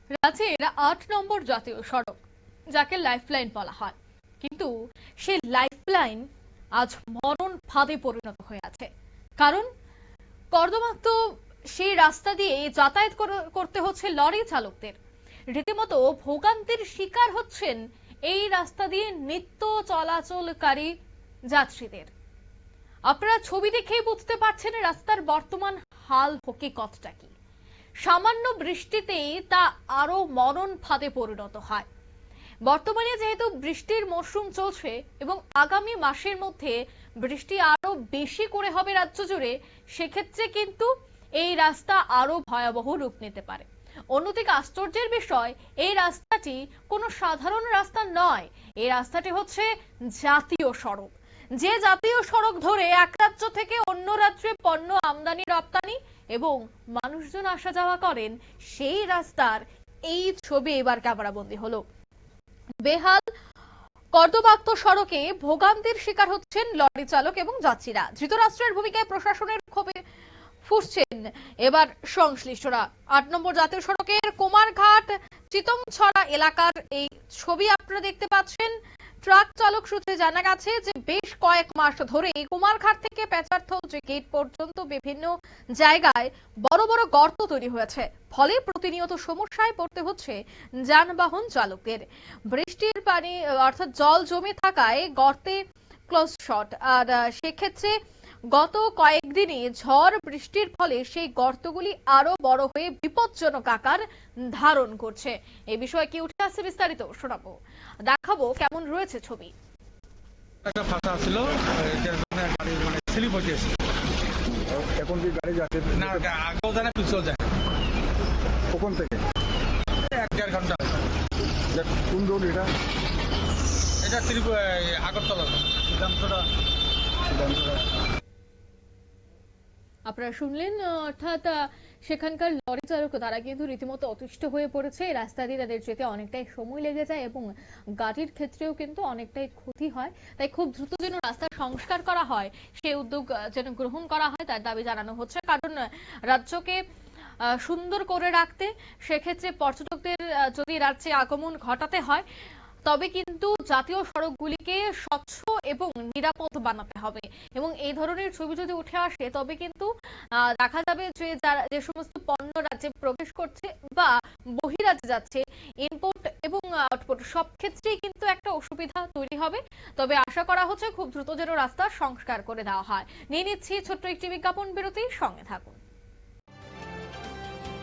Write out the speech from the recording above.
রাজ্যের ৮ নম্বর জাতীয় সড়ক, যাকে লাইফলাইন বলা হয়, কিন্তু সেই লাইফলাইন আজ মরণ ফাঁদে পরিণত হয়ে আছে। কারণ কর্দমাক্ত সেই রাস্তা দিয়ে যাতায়াত করতে হচ্ছে লরি চালকদের। রীতিমতো ভোগান্তির শিকার হচ্ছেন এই রাস্তা দিয়ে নিত্য চলাচলকারী যাত্রীদের। আপনারা ছবি দেখেই বুঝতে পারছেন রাস্তার বর্তমান হাল হকিকতটা কি। সামান্য বৃষ্টিতেই তা আরো মরণ ফাঁদে পরিণত হয়। বর্তমানে যেহেতু বৃষ্টির মরশুম চলছে এবং আগামী মাসের মধ্যে বৃষ্টি আরো বেশি করে হবে রাজ্য জুড়ে, সেক্ষেত্রে কিন্তু এই রাস্তা আরো ভয়াবহ রূপ নিতে পারে। অন্যদিকে আশ্চর্যের বিষয়, এই রাস্তাটি কোনো সাধারণ রাস্তা নয়, এই রাস্তাটি হচ্ছে জাতীয় সড়ক। যে জাতীয় সড়ক ধরে এক রাজ্য থেকে অন্য রাজ্যে পণ্য আমদানি রপ্তানি এবং মানুষজন আসা যাওয়া করেন, সেই রাস্তার এই ছবি এবার ক্যামেরাবন্দি হলো। বেহাল কর্দমাক্ত সড়কে ভোগান্তির শিকার হচ্ছেন লরি চালক এবং যাত্রীরা। ধৃতরাষ্ট্রের ভূমিকায় প্রশাসনের ক্ষোভে ফুঁসছেন এবার সংশ্লিষ্টরা। ৮ নম্বর জাতীয় সড়কের কুমারঘাট চিতংছড়া এলাকার এই ছবি আপনারা দেখতে পাচ্ছেন। ট্রাক চালক সূত্রে জানা গেছে যে বেশ কয়েক মাস ধরে কুমারঘাট থেকে পেচারথ যে গেট পর্যন্ত বিভিন্ন জায়গায় বড় বড় গর্ত তৈরি হয়েছে, ফলে প্রতিনিয়ত সমস্যায় পড়তে হচ্ছে যানবাহন চালকদের। বৃষ্টির পানি অর্থাৎ জল জমে থাকায় গর্তে ক্লোজ শট, আর সেক্ষেত্রে গত কয়েকদিনে ঝড় বৃষ্টির ফলে সেই গর্তগুলি আরো বড় হয়ে বিপজ্জনক আকার ধারণ করছে। এই বিষয়ে কি উঠে আসছে বিস্তারিত শোনাবো, দেখাবো কেমন রয়েছে ছবি। একটা ফাঁকা ছিল, গাড়ি মানে স্লিপ হয়ে গেছে। এখন কি গাড়ি যাচ্ছে না, আগেও যায় না পিছও যায়। কখন থেকে? ১-১.৫ ঘন্টা। কোন রোড এটা? এটা আগরতলা সিদ্ধান্তটা। আপনারা শুনলেন, অর্থাৎ সেখানকার লরি চালক তারা কিন্তু রীতিমতো অতিষ্ঠ হয়ে পড়েছে। রাস্তা দিয়ে তাদের যেতে অনেকটাই সময় লেগে যায় এবং গাড়ির ক্ষেত্রেও কিন্তু অনেকটাই ক্ষতি হয়। তাই খুব দ্রুত যেন রাস্তা সংস্কার করা হয়, সেই উদ্যোগ যেন গ্রহণ করা হয় তার দাবি জানানো হচ্ছে। কারণ রাজ্যকে সুন্দর করে রাখতে, সেক্ষেত্রে পর্যটকদের যদি রাজ্যে আগমন ঘটাতে হয়, তবে কিন্তু জাতীয় সড়কগুলিকে স্বচ্ছ এবং নিরাপদ বানাতে হবে। এবং এই ধরনের ছবি যদি উঠে আসে, তবে কিন্তু দেখা যাবে যে যে সমস্ত পণ্য রাজ্যে প্রবেশ করছে বা বহিরাজ্যে যাচ্ছে, ইনপুট এবং আউটপুট সব ক্ষেত্রেই কিন্তু একটা অসুবিধা তৈরি হবে। তবে আশা করা হচ্ছে খুব দ্রুত যেন রাস্তা সংস্কার করে দেওয়া হয়। নিয়ে নিচ্ছি ছোট্ট একটি বিজ্ঞাপন বিরতি, সঙ্গে থাকুন।